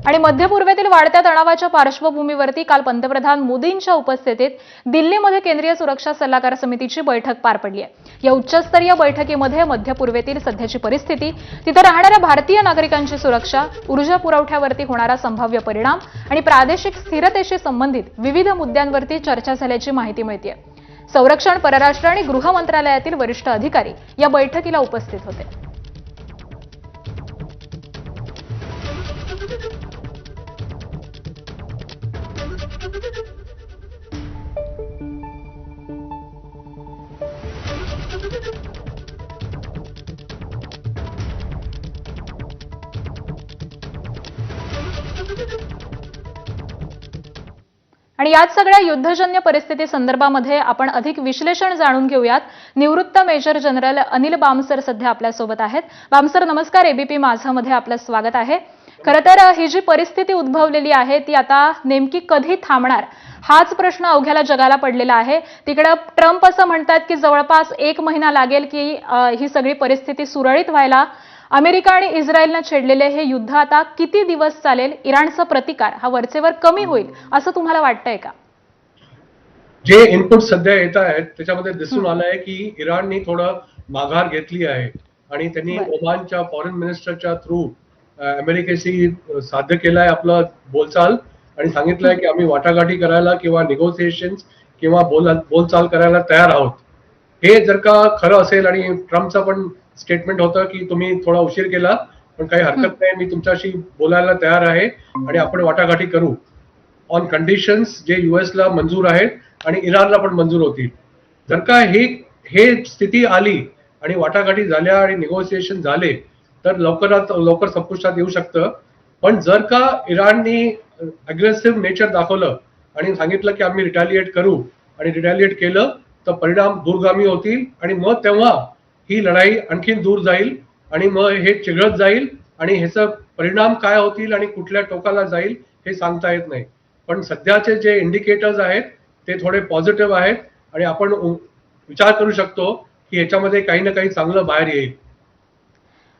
आणि मध्य पूर्वेतील वाढत्या तणावाच्या पार्श्वभूमीवरती काल पंतप्रधान मोदींच्या उपस्थितीत दिल्लीमध्ये केंद्रीय सुरक्षा सल्लागार समितीची बैठक पार पडली आहे। या उच्चस्तरीय बैठकीमध्ये मध्य पूर्वेतील सध्याची परिस्थिती, तिथे राहणाऱ्या भारतीय नागरिकांची सुरक्षा, ऊर्जा पुरवठ्यावरती होणारा संभाव्य परिणाम आणि प्रादेशिक स्थिरतेशी संबंधित विविध मुद्द्यांवरती चर्चा झाल्याची माहिती मिळते। संरक्षण, परराष्ट्र आणि गृह मंत्रालयातील वरिष्ठ अधिकारी या बैठकीला उपस्थित होते। आणि याच सगळ्या युद्धजन्य परिस्थिती संदर्भामध्ये आपण अधिक विश्लेषण जाणून घेऊयात। निवृत्त मेजर जनरल अनिल बामसर सध्या आपल्या सोबत आहेत। बामसर नमस्कार, एबीपी माझा मध्ये आपलं स्वागत आहे। खरं तर ही जी परिस्थिती उद्भवलेली आहे ती आता नेमकी कधी थांबणार हाच प्रश्न अवघ्याला जगाला पडलेला आहे। तिकडे ट्रम्प असं म्हणतात की जवळपास 1 महिना लागेल की ही सगळी परिस्थिती सुरळीत व्हायला। अमेरिका आणि इस्रायलने छेडलेले हे युद्ध आता किती दिवस चालेल, इराणचा प्रतिकार हा वरचेवर कमी होईल असं तुम्हाला वाटतंय का? जे इनपुट सध्या येत आहेत त्याच्यामध्ये दिसून आलं आहे की इराणने थोडं माघार घेतली आहे आणि त्यांनी ओमानच्या फॉरेन मिनिस्टरच्या थ्रू अमेरिकेशी साध्य केलाय आपलं बोलचाल आणि सांगितलंय की आम्ही वाटाघाटी करायला किंवा निगोसिएशन्स किंवा बोलचाल करायला तयार आहोत। हे जर का खरं असेल आणि ट्रम्पचा पण स्टेटमेंट होतं की तुम्ही थोडा उशीर केला पण काही हरकत नाही, मी तुमच्याशी बोलायला तयार आहे आणि आपण वाटाघाटी करू ऑन कंडिशन्स जे यूएसला मंजूर आहेत आणि इराणला पण मंजूर होतील। जर का हे स्थिती आली आणि वाटाघाटी झाल्या आणि निगोसिएशन झाले तर लवकरात लवकर संपुष्टात येऊ शकतं। पण जर का इराणनी अग्रेसिव्ह नेचर दाखवलं आणि सांगितलं की आम्ही रिटॅलिएट करू आणि रिटॅलिएट केलं तर परिणाम दूरगामी होतील आणि मग तेव्हा ही लढाई आणखीन दूर जाईल आणि मग हे चिघळत जाईल आणि ह्याचा परिणाम काय होतील आणि कुठल्या टोकाला जाईल हे सांगता येत नाही। पण सध्याचे जे इंडिकेटर्स आहेत ते थोडे पॉझिटिव्ह आहेत आणि आपण विचार करू शकतो की ह्याच्यामध्ये काही ना काही चांगलं बाहेर येईल।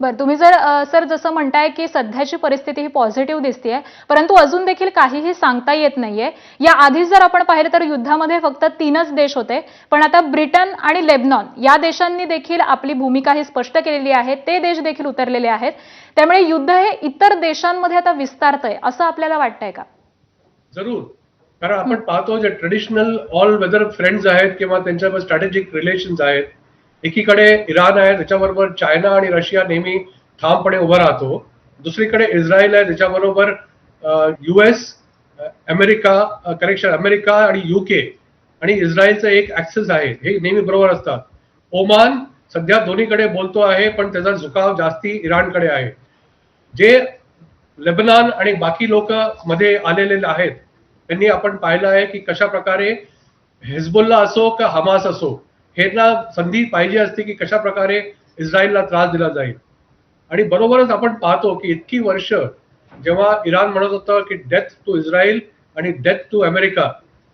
बरं, तुम्ही जर सर जसं म्हणताय की सध्याची परिस्थिती ही पॉझिटिव्ह दिसतेय, परंतु अजून देखील काहीही सांगता येत नाहीये। या आधी जर आपण पाहिलं तर युद्धामध्ये फक्त 3च देश होते, पण आता ब्रिटन आणि लेबनॉन या देशांनी देखील आपली भूमिका ही स्पष्ट केलेली आहे, ते देश देखील उतरलेले आहेत। त्यामुळे युद्ध हे इतर देशांमध्ये आता विस्तारतंय असं आपल्याला वाटतंय का? जरूर, कारण आपण पाहतो जे ट्रेडिशनल ऑल वेदर फ्रेंड्स आहेत किंवा त्यांच्यावर स्ट्रॅटेजिक रिलेशन्स आहेत, एकीकडे इराण आहे त्याच्याबरोबर चायना आणि रशिया नेहमी ठामपणे उभा राहतो, दुसरीकडे इस्रायल आहे त्याच्याबरोबर यूएस, अमेरिका आणि यूके आणि इस्रायलचं एक ऍक्सेस आहे, हे नेहमी बरोबर असतात। ओमान सध्या दोन्हीकडे बोलतो आहे पण त्याचा झुकाव जास्ती इराणकडे आहे। जे लेबनॉन आणि बाकी लोक मध्ये आलेले आहेत त्यांनी आपण पाहिलं आहे की कशा प्रकारे हिजबुल्ला असो का हमास असो हेना संधी पाहिजे असते की कशा प्रकारे इस्रायलला त्रास दिला जाईल। आणि बरोबरच आपण पाहतो की इतकी वर्ष जेव्हा इराण म्हणत होतं की डेथ टू इस्रायल आणि डेथ टू अमेरिका,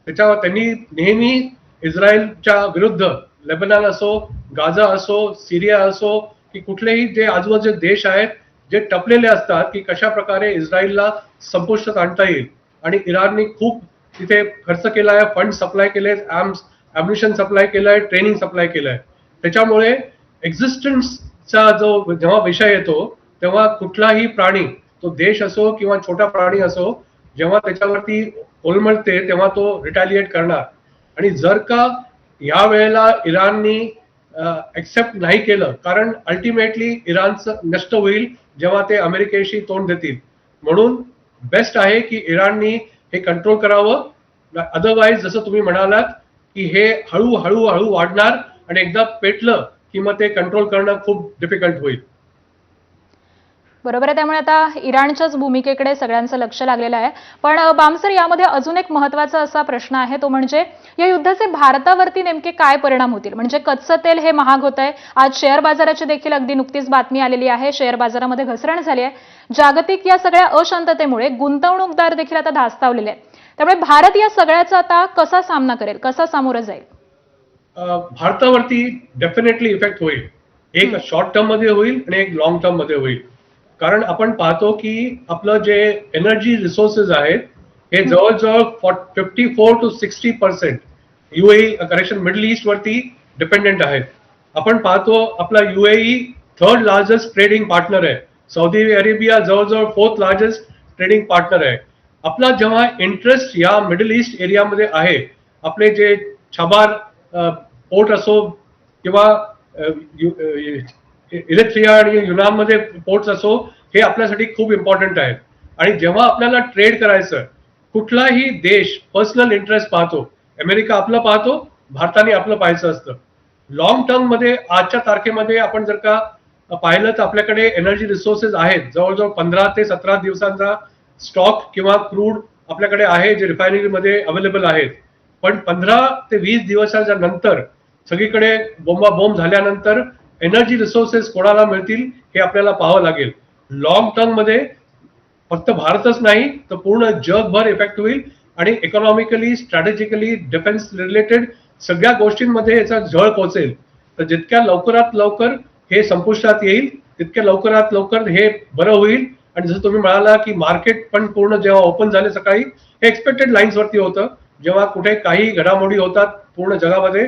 त्याच्यावर त्यांनी नेहमी इस्रायलच्या विरुद्ध लेबनॉन असो, गाझा असो, सिरिया असो की कुठलेही जे आजूबाजूचे देश आहेत जे टपलेले असतात की कशा प्रकारे इस्रायलला संपुष्टात आणता येईल। आणि इराणने खूप तिथे खर्च केला आहे, फंड सप्लाय केले, ॲम्युनिशन सप्लाय केलंय, ट्रेनिंग सप्लाय केलंय। त्याच्यामुळे एक्झिस्टन्सचा जो जेव्हा विषय येतो तेव्हा कुठलाही प्राणी, तो देश असो किंवा छोटा प्राणी असो, जेव्हा त्याच्यावरती ओलमडते तेव्हा तो रिटॅलिएट करणार। आणि जर का या वेळेला इराणनी एक्सेप्ट नाही केलं, कारण अल्टिमेटली इराणचं नष्ट होईल जेव्हा ते अमेरिकेशी तोंड देतील, म्हणून बेस्ट आहे की इराणनी हे कंट्रोल करावं। अदरवाईज जसं तुम्ही म्हणालात की हे हळूहळू वाढणार आणि एकदा पेटलं की मग ते कंट्रोल करणं खूप डिफिकल्ट होईल। बरोबर आहे, त्यामुळे आता इराणच्याच भूमिकेकडे सगळ्यांचं लक्ष लागलेलं आहे। पण बामसर, यामध्ये अजून एक महत्त्वाचा असा प्रश्न आहे, तो म्हणजे या युद्धाचे भारतावरती नेमके काय परिणाम होतील? म्हणजे कच्चं तेल हे महाग होतंय, आज शेअर बाजाराची देखील अगदी नुकतीच बातमी आलेली आहे, शेअर बाजारामध्ये घसरण झाली आहे। जागतिक या सगळ्या अशांततेमुळे गुंतवणूकदार देखील आता धास्तावलेले आहेत। त्यामुळे भारत या सगळ्याचा आता कसा सामना करेल, कसा सामोरं जाईल? भारतावरती डेफिनेटली इफेक्ट होईल, एक शॉर्ट टर्म मध्ये होईल आणि एक लॉंग टर्म मध्ये होईल। कारण आपण पाहतो की आपलं जे एनर्जी रिसोर्सेस आहेत हे जवळजवळ 54% to 60% UAE correction middle east वरती डिपेंडेंट आहेत. आपण पाहतो आपला UAE third largest trading partner आहे. सौदी अरेबिया जवळजवळ फोर्थ लार्जेस्ट ट्रेडिंग पार्टनर आहे. आपला जेव्हा इंटरेस्ट या मिडल ईस्ट एरियामध्ये आहे, आपले जे छबार पोर्ट असो किंवा इलेक्ट्रिया आणि युनानमध्ये पोर्ट्स असो, हे आपल्यासाठी खूप इम्पॉर्टंट आहेत. आणि जेव्हा आपल्याला ट्रेड करायचं, कुठलाही देश पर्सनल इंटरेस्ट पाहतो. अमेरिका आपलं पाहतो, भारताने आपलं पाहायचं असतं. लॉंग टर्म मध्ये आजच्या तारखेमध्ये आपण जर का पाहिलं तर आपल्याकडे एनर्जी रिसोर्सेस आहेत. जवळजवळ 15 ते 17 दिवसांचा स्टॉक किंवा क्रूड आपल्याकडे आहे, जे रिफायनरीमध्ये अवेलेबल आहेत. पण 15 ते 20 दिवसाच्या नंतर सगळीकडे बोंबाबोंब झाल्यानंतर एनर्जी रिसोर्सेस कोणाला मिळतील हे आपल्याला पाहावं लागेल. लॉंग टर्म मध्ये फक्त भारतच नाही तर पूर्ण जगभर इफेक्ट होईल आणि इकॉनॉमिकली, स्ट्रॅटेजिकली, डिफेन्स रिलेटेड सगळ्या गोष्टींमध्ये याचा झळ पोहोचेल. तर जितक्या लवकरात लवकर हे संपुष्टात येईल तितक्या लवकरात लवकर हे बरं होईल. आणि जसं तुम्ही म्हणाला की मार्केट पण पूर्ण जेव्हा ओपन झाले सकाळी, हे एक्सपेक्टेड लाईन्स वरती होतं. जेव्हा कुठे काही घडामोडी होतात पूर्ण जगामध्ये,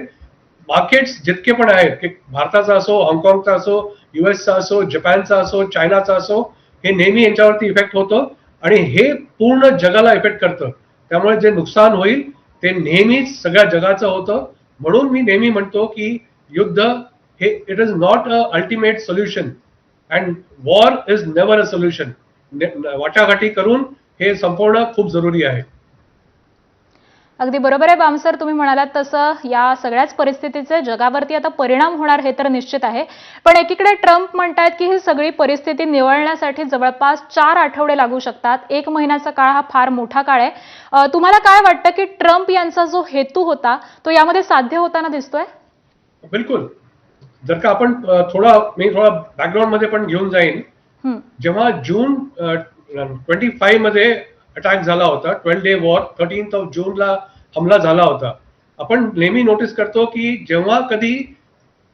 मार्केट्स जितके पण आहेत की भारताचा असो, हाँगकाँगचा असो, युएसचा असो, जपानचा असो, चायनाचा असो, हे नेहमी यांच्यावरती इफेक्ट होतं आणि हे पूर्ण जगाला इफेक्ट करतं. त्यामुळे जे नुकसान होईल ते नेहमीच सगळ्या जगाचं होतं. म्हणून मी नेहमी म्हणतो की युद्ध हे it is not a ultimate solution and war is never a solution. वाटाघाटी करून हे संपवणं खूप जरुरी आहे. अगदी बरोबर आहे बामसर, तुम्ही म्हणालात तसं या सगळ्याच परिस्थितीचे जगावरती आता परिणाम होणार हे तर निश्चित आहे. पण एकीकडे ट्रम्प म्हणतायत की ही सगळी परिस्थिती निवळण्यासाठी जवळपास 4 आठवडे लागू शकतात. 1 महिन्याचा काळ हा फार मोठा काळ आहे. तुम्हाला काय वाटतं की ट्रम्प यांचा जो हेतू होता तो यामध्ये साध्य होताना दिसतोय? बिलकुल. जर का आपण मी थोडा बॅकग्राऊंड मध्ये पण घेऊन जाईन. जेव्हा जून 25 मध्ये अटॅक झाला होता, 12 डे वॉर, 13 जूनला हमला झाला होता. आपण नेहमी नोटीस करतो की जेव्हा कधी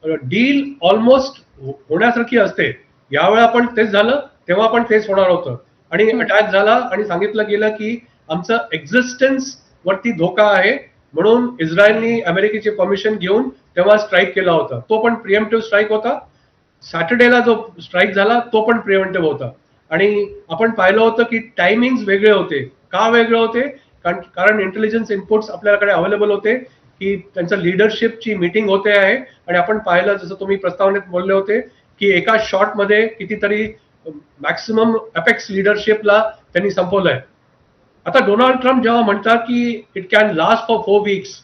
डील ऑलमोस्ट होण्यासारखी असते, यावेळेला पण तेच झालं, तेव्हा पण तेच होणार होतं. आणि अटॅक झाला आणि सांगितलं गेलं की आमचं एक्झिस्टन्स वरती धोका आहे, म्हणून इस्रायलनी अमेरिकेची परमिशन घेऊन तेव्हा स्ट्राईक केला होता. तो पण प्रिएम्प्टिव्ह स्ट्राईक होता. सॅटर्डेला जो स्ट्राईक झाला तो पण प्रिव्हेंटिव्ह होता. आणि आपण पाहिलं होतं की टायमिंग वेगळे होते. का वेगळे होते? कारण इंटेलिजन्स इनपुट्स आपल्याकडे अवेलेबल होते की त्यांचं लिडरशिपची मीटिंग होते आहे. आणि आपण पाहिलं, जसं तुम्ही प्रस्तावनेत बोलले होते की एका शॉटमध्ये कितीतरी मॅक्सिमम अपेक्स लिडरशिपला त्यांनी संपवलंय. आता डोनाल्ड ट्रम्प जेव्हा म्हणतात की it can last for 4 weeks,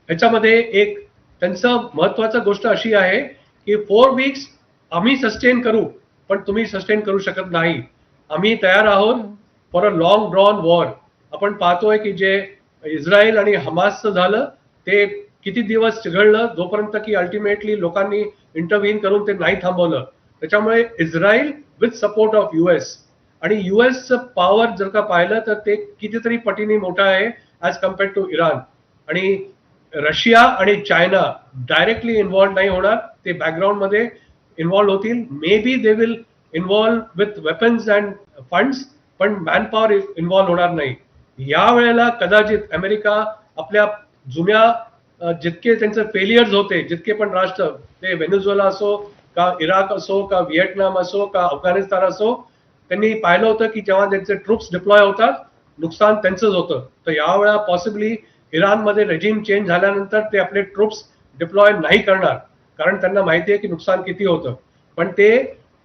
ह्याच्यामध्ये एक त्यांचं महत्वाचं गोष्ट अशी आहे की 4 weeks आम्ही सस्टेन करू, पण तुम्ही सस्टेन करू शकत नाही. आम्ही तयार आहोत for a long drawn war. आपण पाहतोय की जे इस्रायल आणि हमासचं झालं ते किती दिवस चिघळलं, जोपर्यंत की अल्टिमेटली लोकांनी इंटरव्हीन करून ते नाही थांबवलं. त्याच्यामुळे Israel with support of US, आणि युएसचं पॉवर जर का पाहिलं तर ते कितीतरी पटीने मोठा आहे ऍज कम्पेअर टू इराण. आणि रशिया आणि चायना डायरेक्टली इन्व्हॉल्व नाही होणार, ते बॅकग्राऊंड मध्ये इन्व्हॉल्व होतील. May be they will involve with weapons and funds, पण मॅनपॉवर इन्व्हॉल्व होणार नाही. या वेळेला कदाचित अमेरिका आपल्या जुन्या जितके त्यांचे फेलियर्स होते, जितके पण राष्ट्र, ते व्हेनेझुएला असो का इराक असो का व्हिएटनाम असो का अफगाणिस्तान असो, त्यांनी पाहिलं होतं की जेव्हा त्यांचे ट्रुप्स डिप्लॉय होतात नुकसान त्यांचंच होतं. तर यावेळेला पॉसिबली इराणमध्ये रेजिम चेंज झाल्यानंतर ते आपले ट्रुप्स डिप्लॉय नाही करणार, कारण त्यांना माहिती आहे की नुकसान किती होतं. पण ते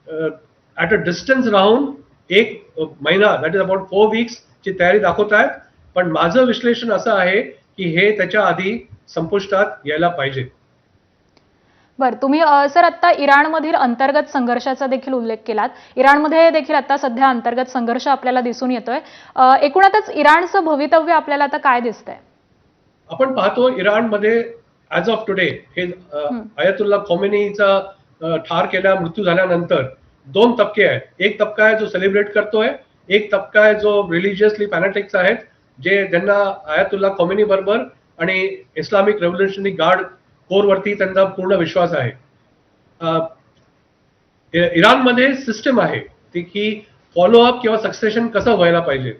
ऍट अ डिस्टन्स राहून 1 महिना, दॅट इज अबाउट 4 weeks ची तयारी दाखवत आहेत. पण माझं विश्लेषण असं आहे की हे त्याच्या आधी संपुष्टात यायला पाहिजे. बरं, तुम्ही सर आता इराणमधील अंतर्गत संघर्षाचा देखील उल्लेख केलात. इराणमध्ये देखील आता सध्या अंतर्गत संघर्ष आपल्याला दिसून येतोय. एकूणच इराणचं भवितव्य आपल्याला आता काय दिसतंय? आपण पाहतो इराणमध्ये ऍज ऑफ टुडे हे अयतुल्ला खोमेनीचा ठार मृत्यू झाल्यानंतर 2 तबके आहेत. एक तबका आहे जो सेलिब्रेट करतोय, एक तबका आहे जो रिलिजियसली फॅनेटिक्स आहेत, जे ज्यांना अयतुल्ला खोमेनी बरोबर आणि इस्लामिक रेव्होल्युशनरी गार्ड कोर वरती त्यांचा पूर्ण विश्वास आहे. इराणमध्ये सिस्टम आहे, की फॉलोअप किंवा सक्सेशन कसं व्हायला पाहिजे.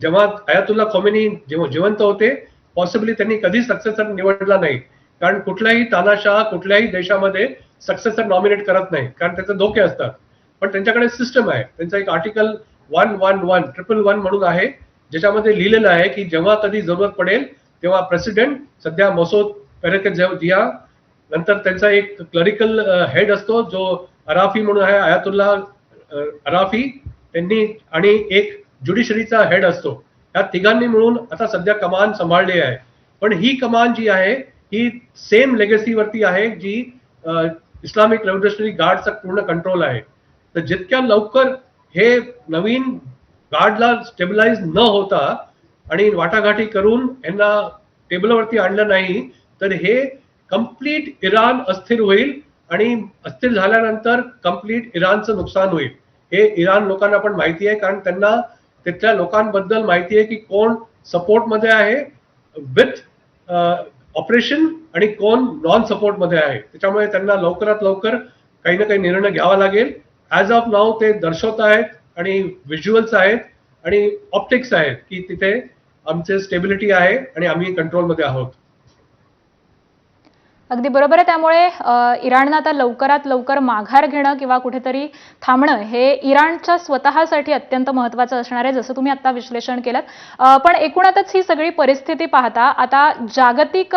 जेव्हा अयातुल्ला खोमेनी जेव्हा जिवंत होते, पॉसिबली त्यांनी कधीच सक्सेसर निवडला नाही, कारण कुठलाही तानाशाह कुठल्याही देशामध्ये सक्सेसर नॉमिनेट करत नाही, कारण त्याचे धोके असतात. पण त्यांच्याकडे सिस्टम आहे. त्यांचा एक आर्टिकल 111 म्हणून आहे, ज्याच्यामध्ये लिहिलेलं आहे की जेव्हा कधी जरूरत पडेल तेव्हा प्रेसिडेंट, सध्या मसूद पेझेशकियान, नंतर त्यांचा एक क्लरिकल हेड असतो जो अराफी म्हणून आहे, अयातुल्ला अराफी, त्यांनी, आणि एक ज्युडिशरीचा हेड असतो. या तिघांनी मिळून आता सध्या कमान सांभाळली आहे. पण ही कमान जी आहे ही सेम लेगसीवरती आहे जी इस्लामिक रेव्होल्युशनरी गार्डचा पूर्ण कंट्रोल आहे. तर जितक्या लवकर हे नवीन गार्डला स्टेबिलाइज न होता आणि वाटाघाटी करून यांना टेबलवरती आणलं नाही तर हे कम्प्लीट इराण अस्थिर होईल, आणि अस्थिर झाल्यानंतर कम्प्लीट इराणचं नुकसान होईल. हे इराण लोकांना पण माहिती आहे, कारण त्यांना तिथल्या लोकांबद्दल माहिती आहे की कोण सपोर्ट मध्ये आहे विथ ऑपरेशन आणि कोण नॉन सपोर्ट मध्ये आहे. त्याच्यामुळे त्यांना लवकरात लवकर काही ना काही निर्णय घ्यावा लागेल. ऍज ऑफ नाऊ ते दर्शवत आहेत आणि व्हिज्युअल्स आहेत आणि ऑप्टिक्स आहेत की तिथे आमचे स्टेबिलिटी आहे आणि आम्ही कंट्रोलमध्ये आहोत. अगदी बरोबर आहे. त्यामुळे इराणनं आता लवकरात लवकर माघार घेणं किंवा कुठेतरी थांबणं हे इराणच्या स्वतःसाठी अत्यंत महत्त्वाचं असणार आहे, जसं तुम्ही आता विश्लेषण केलं. पण एकूणातच ही सगळी परिस्थिती पाहता आता जागतिक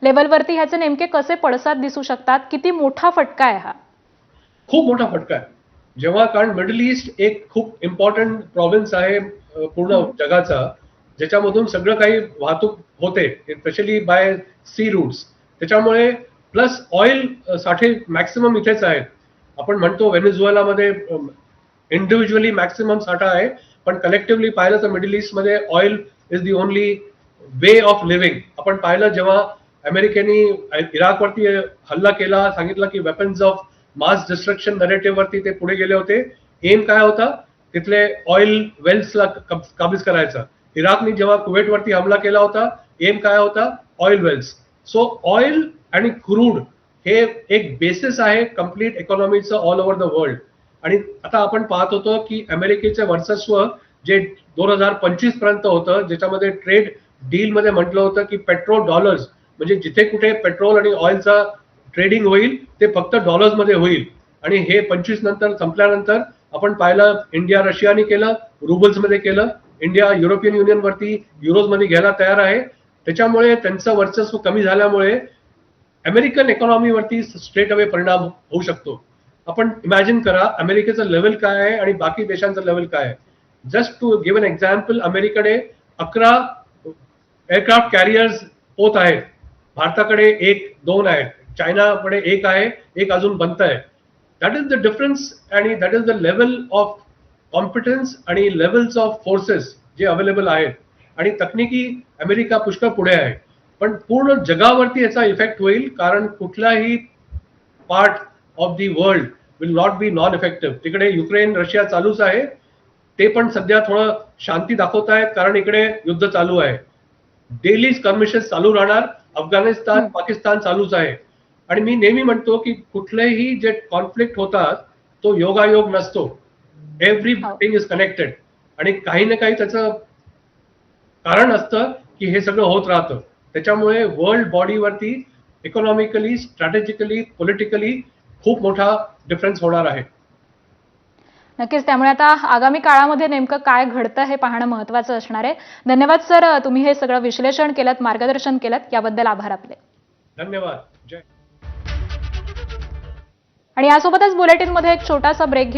लेवलवरती ह्याचे नेमके कसे पडसाद दिसू शकतात? किती मोठा फटका आहे हा? खूप मोठा फटका आहे. जेव्हा, कारण मिडल ईस्ट एक खूप इम्पॉर्टंट प्रॉव्हिन्स आहे पूर्ण जगाचा, ज्याच्यामधून सगळं काही वाहतूक होते, स्पेशली बाय सी रूट्स. त्याच्यामुळे प्लस ऑइल साठे मॅक्सिमम इथेच आहेत. आपण म्हणतो व्हेनेझुएलामध्ये इंडिव्हिज्युअली मॅक्सिमम साठा आहे, पण कलेक्टिव्हली पाहिलं तर मिडल ईस्ट मध्ये oil is the only way of living. आपण पाहिलं जेव्हा अमेरिकेने इराकवरती हल्ला केला, सांगितलं की weapons of mass destruction narrative वरती ते पुढे गेले होते. एम काय होता? तिथले ऑइल वेल्सला काबीज करायचा. इराकने जेव्हा कुवेटवरती हमला केला होता, एम काय होता? Oil wells. सो ऑइल आणि क्रूड हे एक बेसिस आहे कम्प्लीट इकॉनॉमीचं ऑल ओव्हर द वर्ल्ड. आणि आता आपण पाहत होतो की अमेरिकेचं वर्चस्व जे 2025 पर्यंत होतं, ज्याच्यामध्ये ट्रेड डील मध्ये म्हटलं होतं की पेट्रोल डॉलर्स, म्हणजे जिथे कुठे पेट्रोल आणि ऑइलचा ट्रेडिंग होईल ते फक्त डॉलर्स मध्ये होईल. आणि हे 25 नंतर संपल्यानंतर आपण पाहिलं इंडिया रशियाने केलं, रुबल्स मध्ये केलं. इंडिया युरोपियन युनियन वरती युरोज मध्ये घ्यायला तयार आहे. त्याच्यामुळे त्यांचं वर्चस्व कमी झाल्यामुळे अमेरिकन इकॉनॉमीवरती स्ट्रेट अवे परिणाम होऊ शकतो. आपण इमॅजिन करा अमेरिकेचं लेवल काय आहे आणि बाकी देशांचं लेवल काय आहे. Just to give an example, अमेरिकेकडे 11 एअरक्राफ्ट कॅरियर्स होत आहेत, भारताकडे 1-2 आहेत, चायनाकडे 1 आहे, 1 अजून बनत आहे. दॅट इज द डिफरन्स आणि that is the level of competence आणि लेवल्स ऑफ फोर्सेस जे अवेलेबल आहेत. आणि तकनिकी अमेरिका पुष्कळ पुढे आहे, पण पूर्ण जगावरती याचा इफेक्ट होईल, कारण कुठलाही part of the world will not be non effective. तिकडे युक्रेन रशिया चालूच आहे, ते पण सध्या थोडं शांती दाखवत आहेत, कारण इकडे युद्ध चालू आहे. डेली स्कर्मिशेस चालू राहणार. अफगाणिस्तान पाकिस्तान चालूच आहे. आणि मी नेहमी म्हणतो की कुठलेही जे कॉन्फ्लिक्ट होतात तो योगायोग नसतो. एव्हरीथिंग इज कनेक्टेड आणि काही ना काही त्याचं कारण असतं की हे सगळं होत राहतं. त्याच्यामुळे वर्ल्ड बॉडीवरती इकॉनॉमिकली, स्ट्रॅटेजिकली, पॉलिटिकली खूप मोठा डिफरन्स होणार आहे. नक्कीच. त्यामुळे आता आगामी काळामध्ये नेमकं काय घडतं हे पाहणं महत्त्वाचं असणार आहे. धन्यवाद सर, तुम्ही हे सगळं विश्लेषण केलं, मार्गदर्शन केलं, याबद्दल आभार आपले. धन्यवाद. जय. आणि यासोबतच बुलेटिनमध्ये एक छोटासा ब्रेक घेतो.